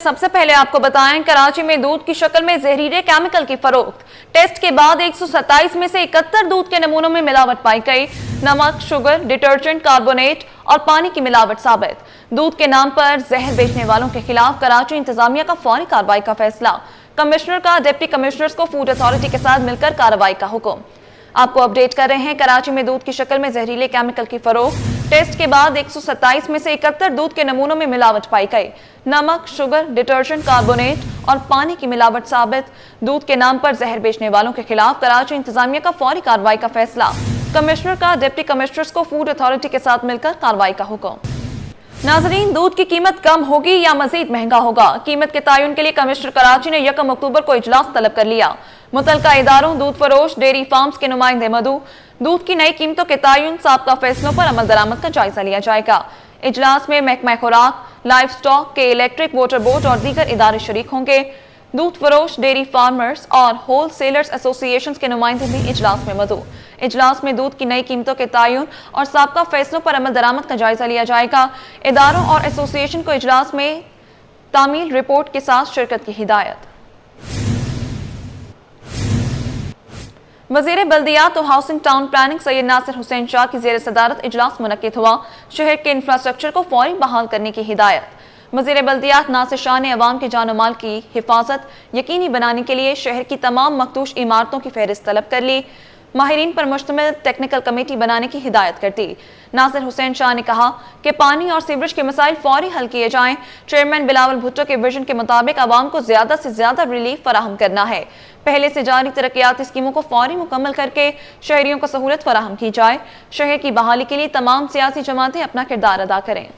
सबसे पहले आपको बताएं, कराची में दूध की शक्ल में जहरीले केमिकल की फरोख्त। टेस्ट के बाद 127 में से 71 दूध के नमूनों में मिलावट पाई गई। नमक, शुगर, डिटर्जेंट, कार्बोनेट और पानी की मिलावट साबित। दूध के नाम पर जहर बेचने वालों के खिलाफ कराची इंतजामिया का फौरी कार्रवाई का फैसला। कमिश्नर का डिप्टी कमिश्नर्स को फूड अथॉरिटी के साथ मिलकर कार्रवाई का हुक्म। आपको अपडेट कर रहे हैं, कराची में दूध की शक्ल में जहरीले केमिकल की फरोख्त। टेस्ट के बाद 127 में से 71 दूध के नमूनों में मिलावट पाई गई। नमक, शुगर, डिटर्जेंट, कार्बोनेट और पानी की मिलावट साबित। दूध के नाम पर जहर बेचने वालों के खिलाफ कराची इंतजामिया का फौरी कार्रवाई का फैसला। कमिश्नर का डिप्टी कमिश्नर्स को फूड अथॉरिटी के साथ मिलकर कार्रवाई का हुक्म। नाजरीन, दूध की कीमत कम होगी या मजीद महंगा होगा? कीमत के तयन के लिए कमिश्नर कराची ने 1 अक्टूबर को इजलास तलब कर लिया। मुतलका इदारों, दूध फरोश, डेयरी फार्म्स के नुमाइंदे मदू, दूध की नई कीमतों के तयन, साबका फैसलों पर अमल दरामद का जायजा लिया जाएगा। इजलास में महकमा खुराक, लाइव स्टॉक के इलेक्ट्रिक वाटर बोर्ड और दीगर इदारे शरीक होंगे। दूध फरोश, डेयरी फार्मर्स और होल सेलर्स एसोसिएशन के नुमाइंदे भी इजलास में मदू। इजलास में दूध की नई कीमतों के तयन और साबका फैसलों पर अमल दरामद का जायजा लिया जाएगा। इदारों और एसोसिएशन को इजलास में तामील रिपोर्ट के साथ शिरकत की हिदायत। वज़ीर बल्दियात और housing town planning Syed Nasir Hussain Shah की ज़ेर सदारत इजलास मुनक्किद हुआ। शहर के इंफ्रास्ट्रक्चर को फौरी बहाल करने की हिदायत। वज़ीर बल्दियात नासिर शाह ने अवाम के जान माल की हिफाजत यकीनी बनाने के लिए शहर की तमाम मखदूश इमारतों की फहरिस्त तलब कर ली। माहिरीन पर मुश्तमिल टेक्निकल कमेटी बनाने की हिदायत कर दी। नासिर हुसैन शाह ने कहा कि पानी और सीवरेज के मसाइल फौरी हल किए जाएं। चेयरमैन बिलावल भुट्टो के विजन के मुताबिक आवाम को ज्यादा से ज्यादा रिलीफ फराहम करना है। पहले से जारी तरक्याती स्कीमों को फौरी मुकम्मल करके शहरियों को सहूलत फराहम की जाए। शहर की बहाली के लिए तमाम सियासी जमातें अपना किरदार अदा करें।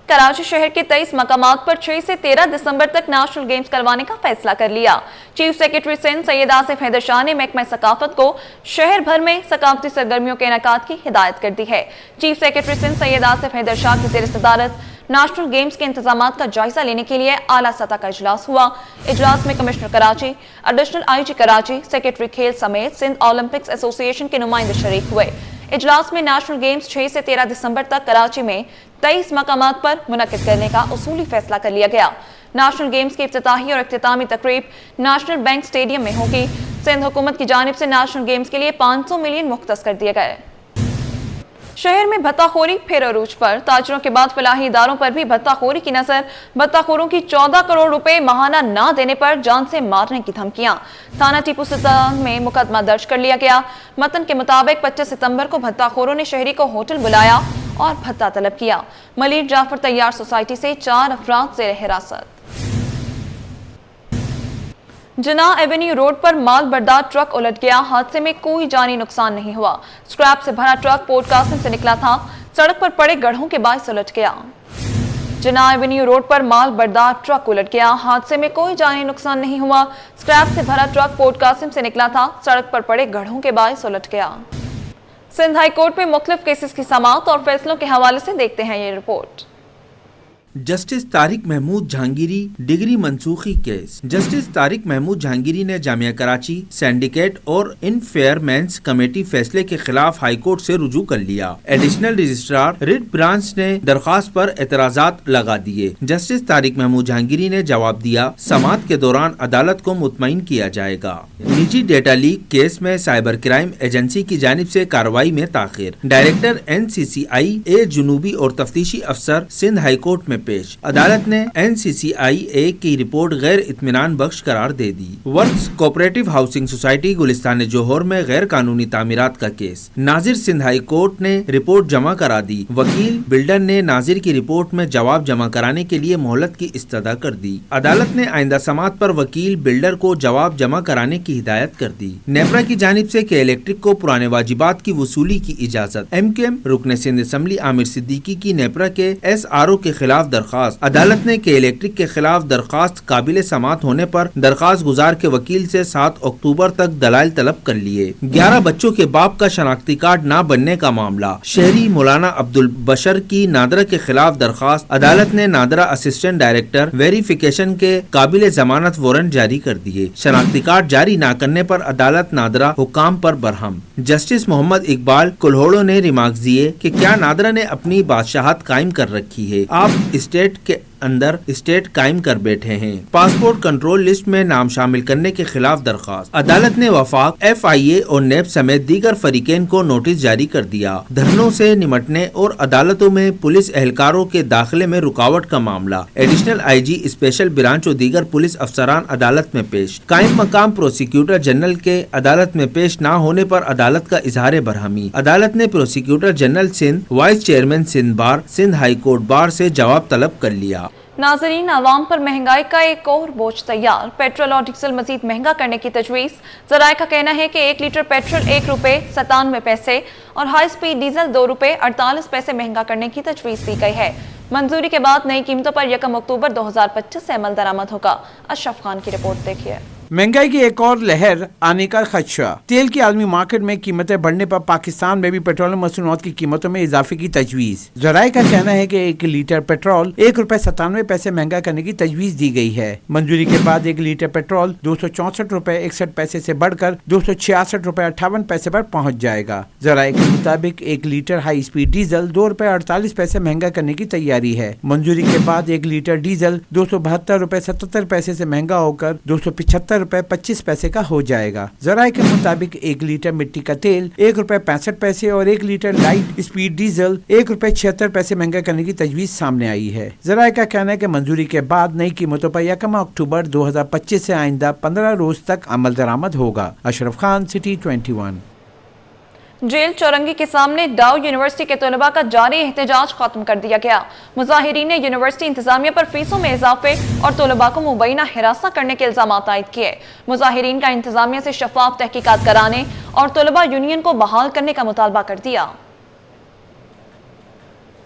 कराची शहर के 23 मकामात पर 6 से 13 दिसंबर तक नेशनल गेम्स करवाने का फैसला कर लिया। चीफ सेक्रेटरी सिंध सैयद आसिफ हैदर शाह ने महकमा सकाफत को शहर भर में सकाफती सरगर्मियों के इनेकाद की हिदायत कर दी है। चीफ सेक्रेटरी सिंध सैयद आसिफ हैदर शाह की ज़ेर सदारत नेशनल गेम्स के इंतजामात का जायजा लेने के लिए आला सतह का इजलास हुआ। इजलास में commissioner Karachi, additional IG Karachi, secretary खेल समेत सिंध ओलंपिक्स एसोसिएशन के नुमाइंदे शरीक हुए। इजलास में नेशनल गेम्स 6 से 13 दिसंबर तक कराची में 23 मकामात पर मुनक्किद करने का उसूली फैसला कर लिया गया। नेशनल गेम्स की इफ्तिताही और इख्तितामी तकरीब नेशनल बैंक स्टेडियम में होगी। सिंध हुकूमत की जानिब से नेशनल गेम्स के लिए 500 मिलियन मुख्तस कर दिए गए। शहर में भत्ताखोरी फिर अरूज पर। ताजरों के बाद फलाही इदारों पर भी भत्ताखोरी की नजर। भत्ताखोरों की 14 करोड़ रुपए माहाना ना देने पर जान से मारने की धमकियां। थाना टीपू सुल्तान में मुकदमा दर्ज कर लिया गया। मतन के मुताबिक 25 सितंबर को भत्ताखोरों ने शहरी को होटल बुलाया और भत्ता तलब किया। मलिर जाफर तैयार सोसाइटी से 4 अफराद ज़ेर हिरासत। जिन्नाह एवेन्यू रोड पर माल बरदार ट्रक उलट गया। हादसे में कोई जानी नुकसान नहीं हुआ। स्क्रैप से भरा ट्रक पोर्ट कासिम से निकला था। सड़क पर पड़े गड्ढों के बायस उलट गया। जिन्नाह एवेन्यू रोड पर माल बरदार ट्रक उलट गया। हादसे में कोई जानी नुकसान नहीं हुआ। स्क्रैप से भरा ट्रक पोर्ट कासिम से निकला था। सड़क पर पड़े गड्ढों के बायस उलट गया। सिंध हाई कोर्ट में मुख्तलिफ केसेस की समाअत और फैसलों के हवाले से देखते हैं ये report. Justice Tariq Mahmood Jahangiri degree मनसूखी केस। जस्टिस तारिक महमूद जहांगीरी ने जामिया कराची सिंडिकेट और इन फेयरमेंस कमेटी फैसले के खिलाफ हाई कोर्ट से रुजू कर लिया। एडिशनल रजिस्ट्रार रिट ब्रांच ने दरख्वास्त पर एतराजात लगा दिए। जस्टिस तारिक महमूद जहांगीरी ने जवाब दिया, समाअत के दौरान अदालत को मुतमईन किया जाएगा। निजी डेटा लीक केस में साइबर क्राइम एजेंसी की जानिब से कार्रवाई में ताखिर। डायरेक्टर NCCI ए जुनूबी और तफ्तीशी अफसर सिंध हाई कोर्ट में पेश। अदालत ने NCCI की रिपोर्ट गैर इत्मीनान बख्श करार दे दी। Works cooperative housing society Gulistan जोहर में गैर कानूनी तामीरात का केस। नाजिर सिंध हाई कोर्ट ने रिपोर्ट जमा करा दी। वकील बिल्डर ने नाजिर की रिपोर्ट में जवाब जमा कराने के लिए मोहलत की इस्तदा कर दी। अदालत ने आइंदा समाअत पर वकील बिल्डर को जवाब जमा कराने की हिदायत कर दी। नेपरा की जानिब से के इलेक्ट्रिक को पुराने वाजिबात की वसूली की इजाजत। MKM रुकने सिंध असम्बली आमिर सिद्दीकी की नेपरा के SRO के खिलाफ दरखास्त। अदालत ने के इलेक्ट्रिक के खिलाफ दरखास्त काबिल समाअत होने पर दरखास्त गुजार के वकील से 7 अक्टूबर तक दलाइल तलब कर लिए। 11 बच्चों के बाप का शनाख्ती कार्ड न बनने का मामला। शहरी मौलाना अब्दुल बशर की नादरा के खिलाफ दरखास्त। अदालत ने नादरा असिस्टेंट डायरेक्टर वेरिफिकेशन के काबिल जमानत वारंट जारी कर दिए। शनाख्ती कार्ड जारी न करने पर अदालत नादरा हुकाम पर बरहम। जस्टिस मोहम्मद इकबाल कुल्होड़ो ने रिमार्क्स दिए कि क्या नादरा ने अपनी बादशाहत कायम कर रखी है। आप स्टेट के अंदर स्टेट कायम कर बैठे हैं। पासपोर्ट कंट्रोल लिस्ट में नाम शामिल करने के खिलाफ दरख्वास्त। अदालत ने वफाक, FIA और नेब समेत दीगर फरीकैन को नोटिस जारी कर दिया। धरनों से निमटने और अदालतों में पुलिस एहलकारों के दाखिले में रुकावट का मामला। एडिशनल IG स्पेशल ब्रांच और दीगर पुलिस अफसरान अदालत में पेश। कायम मकाम प्रोसिक्यूटर जनरल के अदालत में पेश न होने पर अदालत का इजहार बरहमी। अदालत ने prosecutor general Sindh, vice chairman Sindh bar, Sindh high court bar से जवाब तलब कर लिया। नाजरीन, आवाम पर महंगाई का एक और बोझ तैयार। पेट्रोल और डीजल मजीद महंगा करने की तजवीज़। ज़राए का कहना है कि 1 लीटर पेट्रोल ₹1.97 और हाई स्पीड डीजल ₹2.48 महंगा करने की तजवीज़ दी गई है। मंजूरी के बाद नई कीमतों पर 1 अक्टूबर 2025 से अमल दरामद होगा। अशरफ खान की रिपोर्ट देखिए। महंगाई की एक और लहर आने का खदशा। तेल की आलमी मार्केट में कीमतें बढ़ने पर पाकिस्तान में भी पेट्रोलियम मसनूआत की कीमतों में इजाफे की तजवीज़। ज़राए का कहना है कि 1 लीटर पेट्रोल ₹1.97 महंगा करने की तजवीज़ दी गई है। मंजूरी के बाद 1 लीटर पेट्रोल ₹264.61 से बढ़कर ₹266.58 पर पहुँच जाएगा। ज़राए के मुताबिक 1 लीटर हाई स्पीड डीजल ₹2.48 महंगा करने की तैयारी है। मंजूरी के बाद 1 लीटर डीजल ₹272.77 से महंगा होकर ₹275.25 का हो जाएगा। ज़राए के मुताबिक 1 लीटर मिट्टी का तेल ₹1.65 और 1 लीटर लाइट स्पीड डीजल ₹1.76 महंगा करने की तजवीज़ सामने आई है। ज़राए का कहना है कि मंजूरी के बाद नई कीमतों पर 1 अक्टूबर 2025 से आइंदा 15 रोज तक अमल दरामद होगा। अशरफ खान, सिटी 21। जेल चौरंगी के सामने डाउ यूनिवर्सिटी के तलबा का जारी एहतजाज खत्म कर दिया गया। मुजाहिरीन ने यूनिवर्सिटी इंतजामिया पर फीसों में इजाफे और तलबा को मुबैना हिरासत करने के इल्जाम आयद किए। मुजाहिरीन का इंतजामिया से शफाफ तहकीकात कराने और तलबा यूनियन को बहाल करने का मुतालबा कर दिया।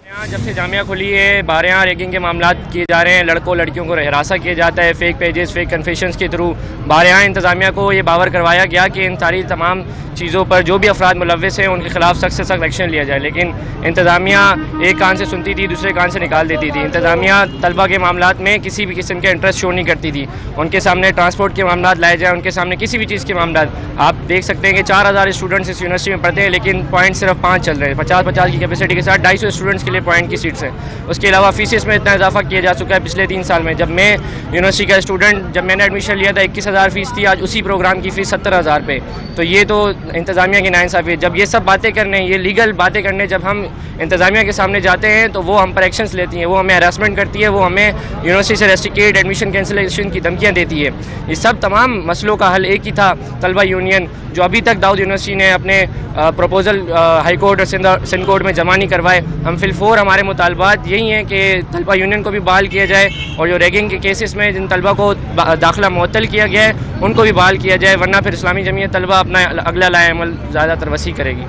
यहाँ जब से जामिया खुली है, बारह रैगिंग के मामला किए जा रहे हैं, लड़कों लड़कियों को हिरासा किया जाता है फेक पेजेस, फेक कन्फेशंस के थ्रू। बारह इंतजामिया को ये बावर करवाया गया कि इन सारी तमाम चीज़ों पर जो भी अफराद मुलव्वस हैं उनके खिलाफ सख्त से सख्त एक्शन लिया जाए, लेकिन इंतजामिया एक कान से सुनती थी, दूसरे कान से निकाल देती थी। इंतजामिया तलबा के मामलात में किसी भी किस्म के इंटरेस्ट शो नहीं करती थी। उनके सामने ट्रांसपोर्ट के मामला लाए जाए, उनके सामने किसी भी चीज़ के मामला। आप देख सकते हैं कि 4000 स्टूडेंट्स इस यूनिवर्सिटी में पढ़ते हैं, लेकिन पॉइंट सिर्फ 5 चल रहे हैं। 50 की कैपेसिटी के साथ 250 स्टूडेंट्स के लिए पॉइंट की सीट्स हैं। उसके अलावा फीसेस में इतना इजाफा किया जा चुका है पिछले 3 साल में। जब मैं यूनिवर्सिटी का स्टूडेंट, जब मैंने एडमिशन लिया था 21,000 फीस थी, आज उसी प्रोग्राम की फ़ीस 70,000 पे। तो ये तो इंतज़ामिया की नाइंसाफ़ी है। जब ये सब बातें करने, ये लीगल बातें करने जब हम इंतज़ामिया के सामने जाते हैं तो वो हम पर एक्शंस लेती हैं, वो हमें हरासमेंट करती है, वो हमें यूनिवर्सिटी से रेस्ट्रिक्टेड एडमिशन कैंसिलेशन की धमकियाँ देती है। ये सब तमाम मसलों का हल एक ही था, तलबा यूनियन, जो अभी तक दाऊद यूनिवर्सिटी ने अपने प्रपोजल हाई कोर्ट और सिंध कोर्ट में जमा नहीं करवाए। हम फिलफोर हमारे मुतालबात यही हैं कि तलबा यूनियन को भी बहाल किया जाए और जो रैगिंग के केसेस में जिन तलबा को दाखिला मुअत्तल किया गया है उनको भी बहाल किया जाए, वरना फिर इस्लामी जमीयत तलबा अपना अगला लाए अमल ज़्यादातर वसी करेगी।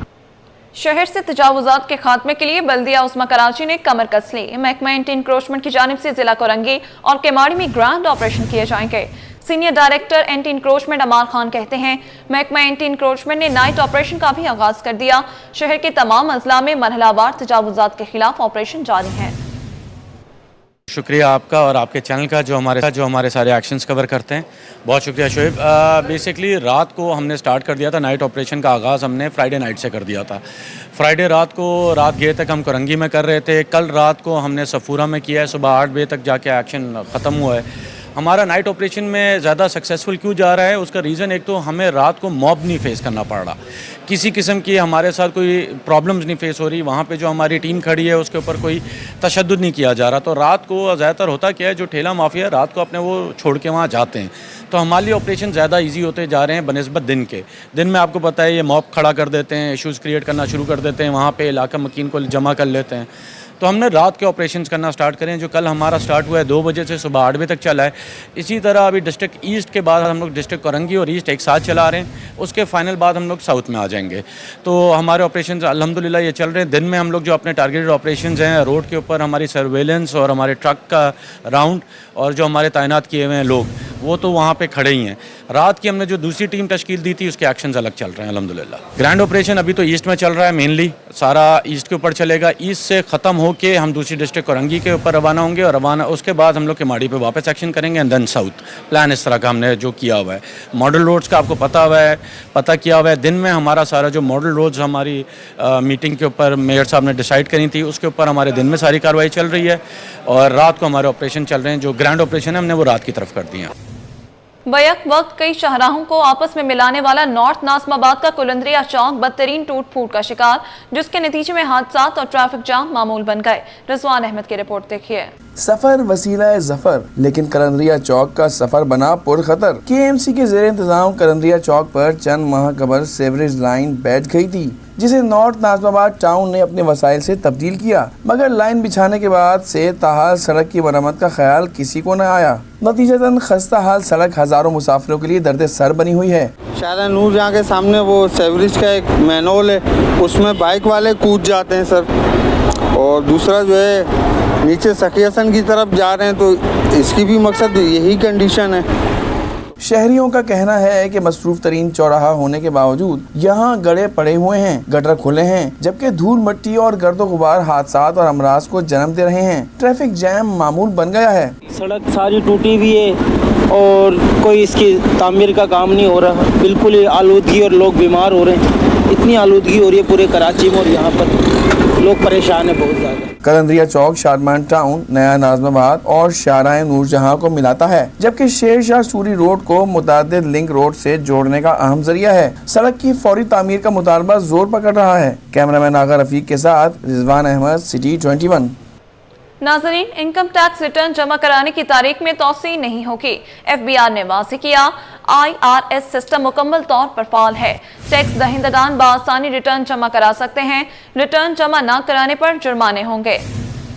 शहर से तजावुज़ात के खात्मे के लिए बल्दिया उस्मा कराची ने कमर कस ली। महकमा एंटी इंक्रोचमेंट की जानिब से जिला कोरंगी और केमाड़ी में ग्रैंड ऑपरेशन किए जाएंगे। सीनियर डायरेक्टर एंटी इंक्रोचमेंट अमार खान कहते हैं, महकमा एंटी इंक्रोचमेंट ने नाइट ऑपरेशन का भी आगाज कर दिया। शहर के तमाम अजला में मरहलावार तजावुज़ात के खिलाफ ऑपरेशन जारी है। शुक्रिया आपका और आपके चैनल का जो हमारे सारे एक्शंस कवर करते हैं। बहुत शुक्रिया शोएब। बेसिकली रात को हमने स्टार्ट कर दिया था नाइट ऑपरेशन का आगाज़ हमने फ्राइडे नाइट से कर दिया था। फ्राइडे रात गए तक हम कोरंगी में कर रहे थे। कल रात को हमने सफूरा में किया है, सुबह 8 बजे तक जाके एक्शन ख़त्म हुआ है। हमारा नाइट ऑपरेशन में ज़्यादा सक्सेसफुल क्यों जा रहा है, उसका रीज़न एक तो हमें रात को मॉब नहीं फेस करना पड़ रहा, किसी किस्म की हमारे साथ कोई प्रॉब्लम्स नहीं फेस हो रही। वहाँ पे जो हमारी टीम खड़ी है उसके ऊपर कोई तशद्दुद नहीं किया जा रहा। तो रात को ज़्यादातर होता क्या है, जो ठेला माफिया रात को अपने वो छोड़ के वहाँ जाते हैं, तो हमारे लिए ऑपरेशन ज़्यादा ईजी होते जा रहे हैं बनिस्बत दिन के। दिन में आपको पता है ये मॉब खड़ा कर देते हैं, इशूज़ क्रिएट करना शुरू कर देते हैं, वहाँ पर इलाका मकीन को जमा कर लेते हैं। तो हमने रात के ऑपरेशंस करना स्टार्ट करें, जो कल हमारा स्टार्ट हुआ है 2 बजे से सुबह 8 बजे तक चला है। इसी तरह अभी डिस्ट्रिक्ट ईस्ट के बाद हम लोग डिस्ट्रिक्ट कोरंगी और ईस्ट एक साथ चला रहे हैं, उसके फाइनल बाद हम लोग साउथ में आ जाएंगे। तो हमारे ऑपरेशंस अल्हम्दुलिल्लाह ये चल रहे हैं। दिन में हम लोग जो अपने टारगेटेड ऑपरेशंस हैं, रोड के ऊपर हमारी सर्वेलेंस और हमारे ट्रक का राउंड और जो हमारे तैनात किए हुए हैं लोग, वो तो वहाँ पे खड़े ही हैं। रात की हमने जो दूसरी टीम तश्कील दी थी उसके एक्शंस अलग चल रहे हैं अल्हम्दुलिल्लाह। ग्रैंड ऑपरेशन अभी तो ईस्ट में चल रहा है, मेनली सारा ईस्ट के ऊपर चलेगा। ईस्ट से ख़त्म होके हम दूसरी डिस्ट्रिक्ट कोरंगी के ऊपर रवाना होंगे और रवाना उसके बाद हम लोग केमाड़ी पे वापस एक्शन करेंगे एंड देन साउथ। प्लान इस तरह का हमने जो किया हुआ है। मॉडल रोड्स का आपको पता किया हुआ है। दिन में हमारा सारा जो मॉडल रोड्स हमारी मीटिंग के ऊपर मेयर साहब ने डिसाइड करी थी उसके ऊपर हमारे दिन में सारी कार्रवाई चल रही है और रात को हमारे ऑपरेशन चल रहे हैं। जो ग्रैंड ऑपरेशन है हमने वो रात की तरफ कर दिए हैं। बैक वक्त कई शाहराहों को आपस में मिलाने वाला नॉर्थ नाज़िमाबाद का कुलंदरिया चौक बदतरीन टूट फूट का शिकार, जिसके नतीजे में हादसा और ट्रैफिक जाम मामूल बन गए। रिजवान अहमद की रिपोर्ट देखिए। सफर वसीला जफर, लेकिन कलंदरिया चौक का सफर बना पुरखतर। KMC के जेर इंतजाम कलंदरिया चौक पर चंद माह कबल सेवरेज लाइन बैठ गई थी, जिसे नॉर्थ नाज़िमाबाद टाउन ने अपने वसाइल से तब्दील किया, मगर लाइन बिछाने के बाद से ताहाल सड़क की मरम्मत का ख्याल किसी को न आया। नतीजतन खस्ता हाल सड़क हजारों मुसाफिरों के लिए दर्द सर बनी हुई है। शारा नूर जहाँ के सामने वो सेवरेज का एक मैनहोल है, उसमें बाइक वाले कूद जाते हैं सर। और दूसरा जो है नीचे सखी हसन की तरफ जा रहे हैं, तो इसकी भी मकसद यही कंडीशन है। शहरियों का कहना है कि मसरूफ तरीन चौराहा होने के बावजूद यहाँ गड्ढे पड़े हुए हैं, गटर खुले हैं, जबकि धूल मट्टी और गर्दो गुबार हादसात और अमराज को जन्म दे रहे हैं। ट्रैफिक जैम मामूल बन गया है। सड़क सारी टूटी हुई है और कोई इसकी तामीर का काम नहीं हो रहा। बिल्कुल ही आलूदगी और लोग बीमार हो रहे हैं। इतनी आलूदगी हो रही है पूरे कराची में और यहाँ पर लोग परेशान है बहुत ज़्यादा। कलंदरिया चौक शादमान टाउन, नया नाज़िमाबाद और शाराए नूरजहां को मिलाता है, जबकि शेर शाह सूरी रोड को मुतादिद लिंक रोड से जोड़ने का अहम जरिया है। सड़क की फौरी तामीर का मुतालबा जोर पकड़ रहा है। कैमरामैन आगा रफीक के साथ रिजवान अहमद, सिटी 21। नाजरीन, इनकम टैक्स रिटर्न जमा कराने की तारीख में तौसी नहीं होगी। FBR ने वाज़ेह किया, IRS सिस्टम मुकम्मल तौर पर फाल है। टैक्स दहिंदगान बआसानी रिटर्न जमा करा सकते हैं। रिटर्न जमा न कराने पर जुर्माने होंगे।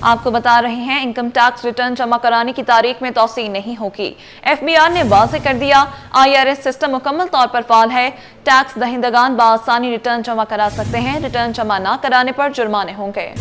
आपको बता रहे हैं, इनकम टैक्स रिटर्न जमा कराने की तारीख में तौसी नहीं होगी। FBR ने वाज़ेह कर दिया, IRS सिस्टम मुकम्मल तौर पर फाल है। टैक्स दहिंदगान बआसानी रिटर्न जमा करा सकते हैं। रिटर्न जमा न कराने पर जुर्माने होंगे।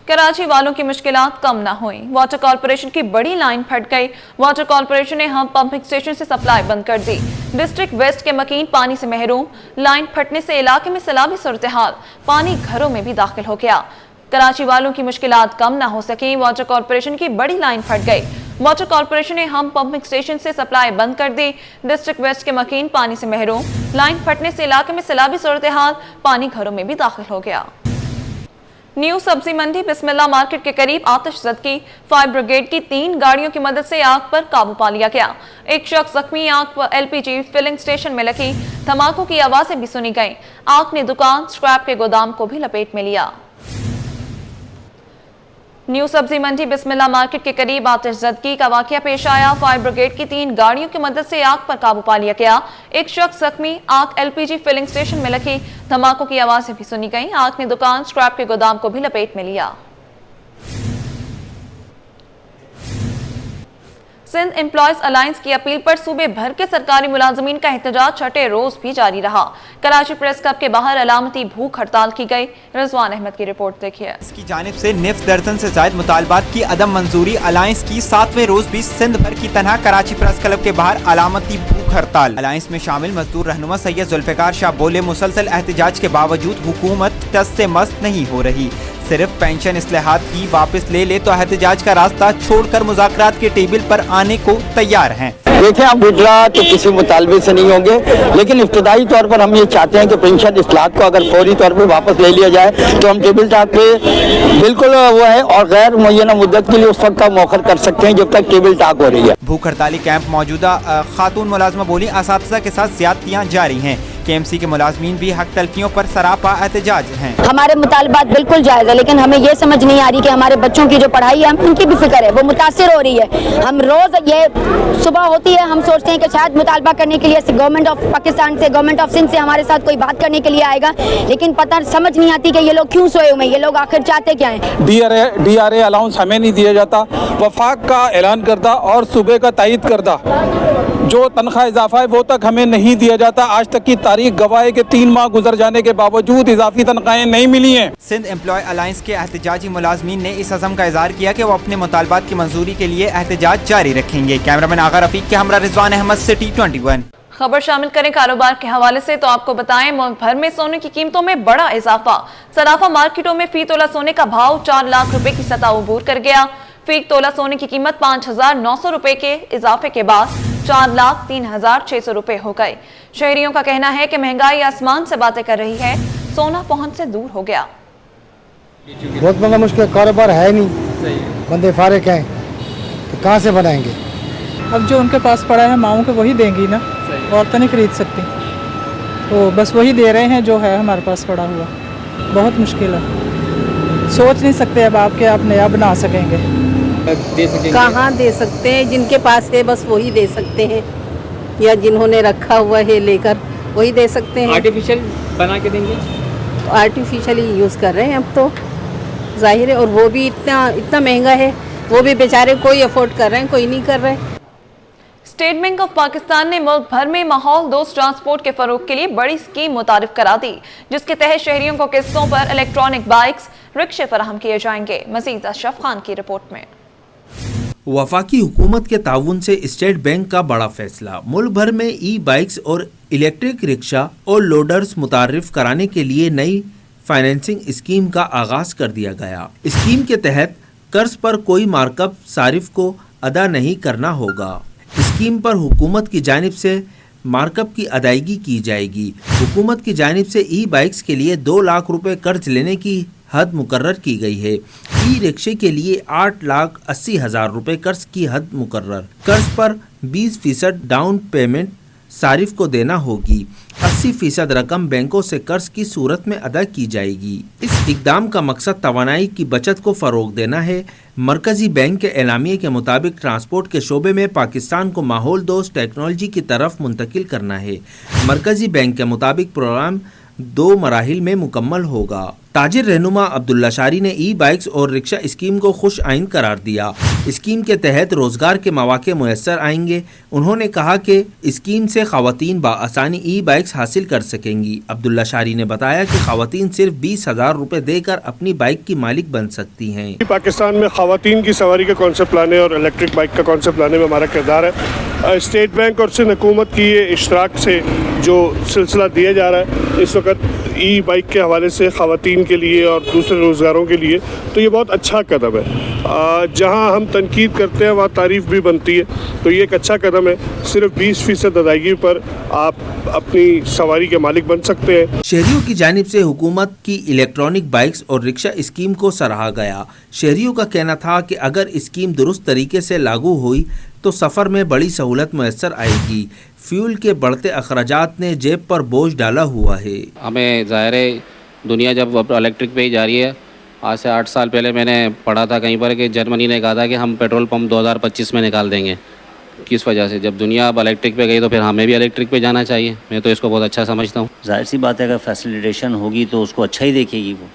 कराची वालों की मुश्किलात कम ना हुई। वाटर कॉर्पोरेशन की बड़ी लाइन फट गई। वाटर कॉर्पोरेशन ने हम पंपिंग स्टेशन से सप्लाई बंद कर दी। डिस्ट्रिक्ट वेस्ट के मकीन पानी से महरूम। लाइन फटने से इलाके में सैलाबी सूरत-ए-हाल, पानी घरों में भी दाखिल हो गया। कराची वालों की मुश्किलात कम ना हो सकी। वाटर कॉर्पोरेशन की बड़ी लाइन फट गई। वाटर कॉर्पोरेशन ने हम पंपिंग स्टेशन से सप्लाई बंद कर दी। डिस्ट्रिक्ट वेस्ट के मकीन पानी से महरूम। लाइन फटने से इलाके में सैलाबी सूरत-ए-हाल, पानी घरों में भी दाखिल हो गया। न्यू सब्जी मंडी बिस्मिल्लाह मार्केट के करीब आतिशज़दगी। फायर ब्रिगेड की 3 गाड़ियों की मदद से आग पर काबू पा लिया गया। एक शख्स जख्मी। आग पर LPG फिलिंग स्टेशन में लगी धमाकों की आवाजें भी सुनी गईं। आग ने दुकान, स्क्रैप के गोदाम को भी लपेट में लिया। न्यू सब्जी मंडी बिस्मिल्लाह मार्केट के करीब आतिशज़दगी का वाकया पेश आया। फायर ब्रिगेड की 3 गाड़ियों की मदद से आग पर काबू पा लिया गया। एक शख्स जख्मी। आग LPG फिलिंग स्टेशन में लगी धमाकों की आवाजें भी सुनी गईं। आग ने दुकान, स्क्रैप के गोदाम को भी लपेट में लिया। सिंध एम्प्लॉयज अलायंस की अपील पर सूबे भर के सरकारी मुलाजमीन का एहतजाज छठे रोज भी जारी रहा। कराची प्रेस क्लब के बाहर अलामती भूख हड़ताल की गई। रिजवान अहमद की रिपोर्ट देखिए। इसकी जानिब से निफ्स दर्जन से जायद मुतालबात की अदम मंजूरी। अलायंस की 7वें रोज भी सिंध भर की तरह कराची प्रेस क्लब के बाहर अलामती भूख हड़ताल। अलायंस में शामिल मजदूर रहनुमा सैयद जुल्फिकार शाह बोले, मुसलसल एहतजाज के बावजूद हुकूमत टस से मस्त नहीं हो रही। सिर्फ पेंशन इस्लाहात ही वापस ले तो एहतजाज का रास्ता छोड़कर मुज़ाकरात के टेबल पर आने को तैयार हैं। देखें, आप विड्रा तो किसी मुतालबे से नहीं होंगे, लेकिन इब्तदाई तौर पर हम ये चाहते हैं कि पेंशन इस्लाहात को अगर फौरी तौर पर वापस ले लिया जाए तो हम टेबल टॉक पे बिल्कुल वो है और गैर मुय्यना मुद्दत के लिए उस वक्त का मौखर कर सकते हैं जब तक टेबल टॉक हो रही है। भूख हड़ताली कैंप मौजूदा खातून मुलाजमा बोली, असातिज़ा के साथ ज़्यादतियाँ जारी हैं। KMC के मुलाजमीन भी हक तलफियों पर सरापा एहतजाज हैं। हमारे मुतालबात बिल्कुल जायज़ है, लेकिन हमें ये समझ नहीं आ रही कि हमारे बच्चों की जो पढ़ाई है उनकी भी फिक्र है, वो मुतासिर हो रही है। हम रोज ये सुबह होती है, हम सोचते हैं कि शायद मुतालबा करने के लिए गवर्नमेंट ऑफ पाकिस्तान से, गवर्नमेंट ऑफ सिंध से हमारे साथ कोई बात करने के लिए आएगा, लेकिन पता समझ नहीं आती कि ये लोग क्यों सोए हुए हैं, ये लोग आखिर चाहते क्या हैं। DRA अलाउंस हमें नहीं दिया जाता, वफाक का ऐलान करदा और सूबे का तायद करदा जो तनख्वाह इजाफा है वो तक हमें नहीं दिया जाता। आज तक की तारीख गवाह है कि 3 माह गुजर जाने के बावजूद इजाफी तनख्वाहें नहीं मिली हैं। सिंध एम्प्लॉय अलायंस के एहतजाजी मुलाजमीन ने इस अज़म का इज़हार किया कि वो अपने मुतालबात की मंजूरी के लिए एहतजाज जारी रखेंगे। कैमरामैन आगा सागर रफीक के हमरा रिजवान अहमद, सिटी 21। खबर शामिल करें कारोबार के हवाले से तो आपको बताएं मुल्क भर में सोने की कीमतों में बड़ा इजाफा। सराफा मार्केटों में फी तोला सोने का भाव 4 लाख रुपए की सतह अबूर कर गया। फी तोला सोने की कीमत 5,900 रुपए के इजाफे के बाद 4,03,600 रुपए हो गए। शहरियों का कहना है कि महंगाई आसमान से बातें कर रही है, सोना पहुंच से दूर हो गया। बहुत बड़ा मुश्किल, कारोबार है नहीं, बंदे फारिग हैं तो कहाँ से बनाएंगे। अब जो उनके पास पड़ा है माओं के वही देंगी ना, और तो नहीं खरीद सकती, तो बस वही दे रहे हैं जो है हमारे पास पड़ा हुआ। बहुत मुश्किल है, सोच नहीं सकते अब आपके आप नया बना सकेंगे। कहाँ दे सकते हैं, जिनके पास है बस वही दे सकते हैं, या जिन्होंने रखा हुआ है लेकर वही दे सकते हैं। आर्टिफिशियल बना के देंगे, आर्टिफिशियल ही यूज़ कर रहे हैं अब तो, जाहिर है, और वो भी इतना महंगा है, वो भी बेचारे कोई अफोर्ड कर रहे हैं, कोई नहीं कर रहे। स्टेट बैंक ऑफ पाकिस्तान ने मुल्क भर में माहौल दोस्त ट्रांसपोर्ट के फरोग के लिए बड़ी स्कीम मुतारिफ करा दी, जिसके तहत शहरियों को किस्तों पर इलेक्ट्रॉनिक बाइक्स, रिक्शे फराहम किए जाएंगे। मजीद अशरफ खान की रिपोर्ट में। वफाकी हुकूमत के ताउन से स्टेट बैंक का बड़ा फैसला। मुल्क भर में ई बाइक्स और इलेक्ट्रिक रिक्शा और लोडर्स मुतारिफ कराने के लिए नई फाइनेंसिंग स्कीम का आगाज कर दिया गया। स्कीम के तहत कर्ज पर कोई मार्कअप सारिफ को अदा नहीं करना होगा। स्कीम पर हुकूमत की जानिब से मार्कअप की अदायगी की जाएगी। हुकूमत की जानिब से ई बाइक्स के लिए 2 लाख रुपए कर्ज लेने की हद मुकर्रर की गई है। ई रिक्शे के लिए 8,80,000 रुपए कर्ज की हद मुकर्रर। कर्ज पर 20% डाउन पेमेंट सारिफ को देना होगी। 80% रकम बैंकों से कर्ज की सूरत में अदा की जाएगी। इस इकदाम का मकसद तवानाई की बचत को फ़रोग देना है। मरकजी बैंक के एलामिये के मुताबिक ट्रांसपोर्ट के शोबे में पाकिस्तान को माहौल दोस्त टेक्नोलॉजी की तरफ मुंतकिल करना है। मरकजी बैंक के मुताबिक प्रोग्राम 2 मराहिल में मुकम्मल होगा। ताजिर रहनुमा अब्दुल्ला शारी ने ई बाइक्स और रिक्शा स्कीम को खुश आइन करार दिया। स्कीम के तहत रोजगार के मौके मुयस्सर आएंगे। उन्होंने कहा कि स्कीम से खवातीन बाआसानी ई बाइक्स हासिल कर सकेंगी। अब्दुल्ला शारी ने बताया कि खवातीन सिर्फ 20,000 रुपए देकर अपनी बाइक की मालिक बन सकती हैं। पाकिस्तान में खवातीन की सवारी का कॉन्सेप्ट लाने और इलेक्ट्रिक बाइक का कॉन्सेप्ट लाने में हमारा किरदार है। स्टेट बैंक और सिंध हुकूमत की ये इश्तराक से जो सिलसिला दिया जा रहा है इस वक्त ई बाइक के हवाले से खवातीन के लिए और दूसरे रोज़गारों के लिए, तो ये बहुत अच्छा कदम है। जहाँ हम तनकीद करते हैं वहाँ तारीफ़ भी बनती है, तो ये एक अच्छा कदम है। सिर्फ 20% अदायगी पर आप अपनी सवारी के मालिक बन सकते हैं। शहरियों की जानिब से हुकूमत की इलेक्ट्रॉनिक बाइक्स और रिक्शा स्कीम को सराहा गया। शहरियों का कहना था कि अगर स्कीम दुरुस्त तरीके से लागू हुई तो सफ़र में बड़ी सहूलत मैसर आएगी। फ्यूल के बढ़ते अखराजात ने जेब पर बोझ डाला हुआ है। हमें ज़ाहिर है दुनिया जब इलेक्ट्रिक पे ही जा रही है। आज से 8 साल पहले मैंने पढ़ा था कहीं पर कि जर्मनी ने कहा था कि हम पेट्रोल पंप 2025 में निकाल देंगे। किस वजह से? जब दुनिया अब इलेक्ट्रिक पे गई तो फिर हमें भी इलेक्ट्रिक पे जाना चाहिए। मैं तो इसको बहुत अच्छा समझता हूँ। जाहिर सी बात है, अगर फैसिलिटेशन होगी तो उसको अच्छा ही देखेगी वो।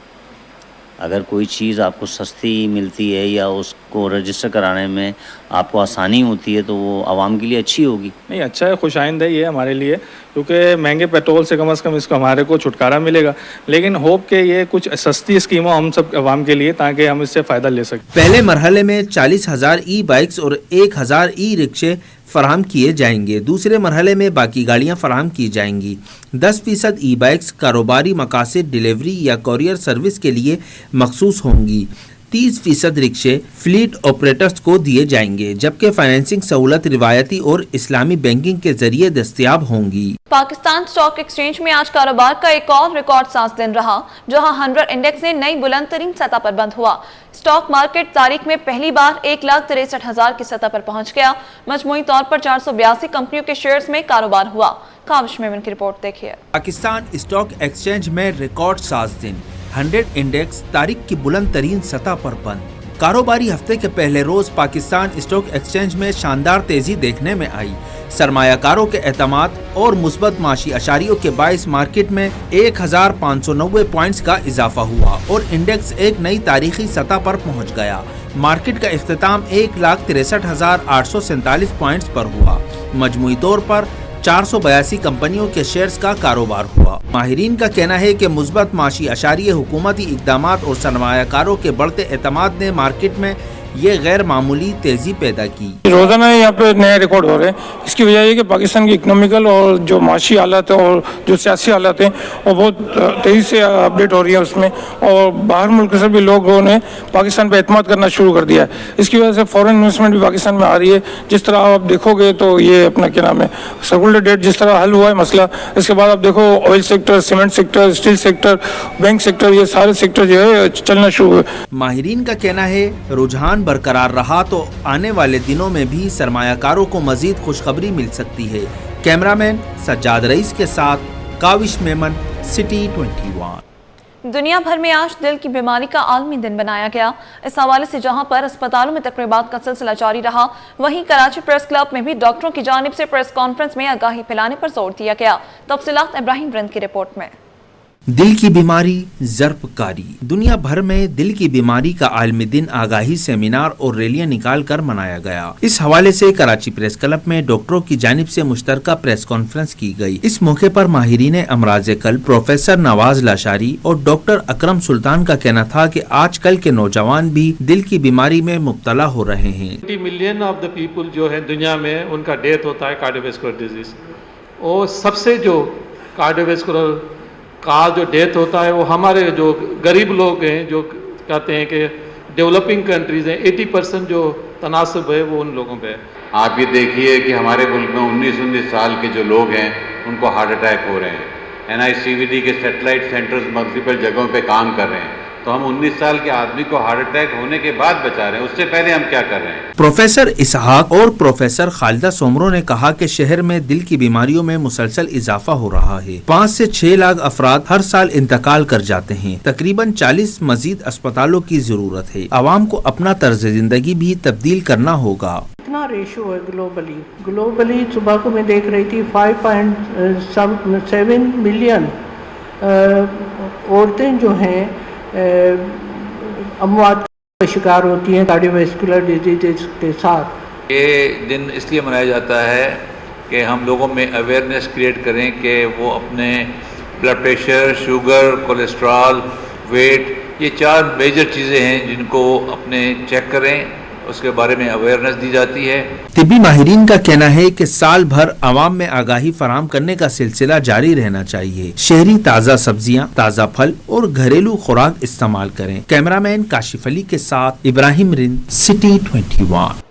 अगर कोई चीज़ आपको सस्ती मिलती है या उसको रजिस्टर कराने में आपको आसानी होती है तो वो आवाम के लिए अच्छी होगी। नहीं, अच्छा है, खुशाइंद है ये हमारे लिए, क्योंकि महंगे पेट्रोल से कम इसको हमारे को छुटकारा मिलेगा। लेकिन होप के ये कुछ सस्ती स्कीम हो हम सब आवाम के लिए, ताकि हम इससे फ़ायदा ले सकें। पहले मरहले में 40,000 ई बाइक्स और 1,000 ई रिक्शे फराहम किए जाएंगे। दूसरे मरहले में बाकी गाड़ियां फराहम की जाएंगी। 10% ई बाइक्स कारोबारी मकासद, डिलीवरी या कॉरियर सर्विस के लिए मखसूस होंगी। 30% रिक्शे फ्लीट ऑपरेटर्स को दिए जाएंगे, जबकि फाइनेंसिंग सहूलत रिवायती और इस्लामी बैंकिंग के जरिए दस्तयाब होंगी। पाकिस्तान स्टॉक एक्सचेंज में आज कारोबार का एक और रिकॉर्ड साज दिन रहा, जहां 100 इंडेक्स ने नई बुलंद तरीन सतह पर बंद हुआ। स्टॉक मार्केट तारीख में पहली बार 1,63,000 की सतह पर पहुंच गया। मजमूई तौर पर 482 कंपनियों के शेयर्स में कारोबार हुआ। काविश मेमन की रिपोर्ट देखिए। पाकिस्तान स्टॉक एक्सचेंज में रिकॉर्ड साज दिन, 100 इंडेक्स तारीख की बुलंद तरीन सतह पर बंद। कारोबारी हफ्ते के पहले रोज पाकिस्तान स्टॉक एक्सचेंज में शानदार तेजी देखने में आई। सरमायाकारों के एतमाद और मुस्बत माशी अशारियों के बाइस मार्केट में 1,590 पॉइंट्स का इजाफा हुआ और इंडेक्स एक नई तारीखी सतह पर पहुंच गया। मार्केट का इख्तिताम 1,63,847 पॉइंट्स पर हुआ। मजमूई तौर पर 482 कंपनियों के शेयर्स का कारोबार हुआ। माहिरीन का कहना है कि मुस्बत माशी अशारिये, हुकूमती इक़दामात और सरमायाकारों के बढ़ते एतमाद ने मार्केट में ये गैर मामूली तेजी पैदा की। रोजाना यहाँ पे नए रिकॉर्ड हो रहे हैं। इसकी वजह ये कि पाकिस्तान की इकोनॉमिकल और जो माशी हालत है और जो सियासी हालत है वो बहुत तेजी से अपडेट हो रही है उसमें, और बाहर मुल्क से भी लोगों ने पाकिस्तान पे एतमाद करना शुरू कर दिया है। इसकी वजह से फॉरेन इन्वेस्टमेंट भी पाकिस्तान में आ रही है। जिस तरह आप देखोगे तो ये अपना क्या नाम है सर्कुलर डेट जिस तरह हल हुआ है मसला, इसके बाद आप देखो oil sector, cement sector, steel sector, bank sector, ये सारे सेक्टर जो है चलना शुरू हुए। माहिरीन का कहना है रुझान बरकरार रहा तो आने वाले दिनों में भी सरमायाकारों को मजीद खुशखबरी मिल सकती है। कैमरामैन सज्जाद रईस के साथ काविश मेमन, सिटी 21। दुनिया भर में आज दिल की बीमारी का आलमी दिन बनाया गया। इस हवाले से जहां पर अस्पतालों में तकरीबात का सिलसिला जारी रहा, वहीं कराची प्रेस क्लब में भी डॉक्टरों की जानिब से प्रेस कॉन्फ्रेंस में आगाही फैलाने पर जोर दिया गया। तफसीलात इब्राहिम रंद की रिपोर्ट में। दिल की बीमारी ज़र्बकारी। दुनिया भर में दिल की बीमारी का आलमी दिन आगाही सेमिनार और रैलियां निकाल कर मनाया गया। इस हवाले से कराची प्रेस क्लब में डॉक्टरों की जानिब से मुश्तरका प्रेस कॉन्फ्रेंस की गई। इस मौके पर माहिरीन अमराज कल्ब प्रोफेसर नवाज लाशारी और डॉक्टर अकरम सुल्तान का कहना था कि आजकल के नौजवान भी दिल की बीमारी में मुब्तला हो रहे हैं। 20 मिलियन ऑफ द पीपल जो है दुनिया में उनका डेथ होता है कार्डियोवैस्कुलर डिजीज, और सबसे जो कार्डियोवैस्कुलर का जो डेथ होता है वो हमारे जो गरीब लोग हैं, जो कहते हैं कि डेवलपिंग कंट्रीज़ हैं, 80% जो तनासब है वो उन लोगों पे है। आप ये देखिए कि हमारे मुल्क में 19 साल के जो लोग हैं उनको हार्ट अटैक हो रहे हैं। NICVD के सैटेलाइट सेंटर्स मल्टीपल जगहों पे काम कर रहे हैं, तो हम 19 साल के आदमी को हार्ट अटैक होने के बाद बचा रहे हैं, उससे पहले हम क्या कर रहे हैं। प्रोफेसर इसहाक और प्रोफेसर खालिदा सोमरो ने कहा कि शहर में दिल की बीमारियों में मुसलसल इजाफा हो रहा है। 5 से 6 लाख अफराद हर साल इंतकाल कर जाते हैं। तकरीबन 40 मजीद अस्पतालों की जरूरत है। आवाम को अपना तर्ज जिंदगी भी तब्दील करना होगा। कितना रेशो है ग्लोबली सुबह को मैं देख रही थी 5.7 मिलियन औरतें जो हैं अमवात का शिकार होती हैं कार्डियोवैस्कुलर डिजीज के साथ। ये दिन इसलिए मनाया जाता है कि हम लोगों में अवेयरनेस क्रिएट करें कि वो अपने blood pressure, sugar, cholesterol, weight, ये 4 मेजर चीज़ें हैं जिनको अपने चेक करें, उसके बारे में अवेयरनेस दी जाती है। तिब्बी माहिरीन का कहना है कि साल भर आवाम में आगाही फराम करने का सिलसिला जारी रहना चाहिए। शहरी ताज़ा सब्जियां, ताज़ा फल और घरेलू खुराक इस्तेमाल करें। कैमरामैन काशिफ अली के साथ इब्राहिम रिंद, सिटी 21।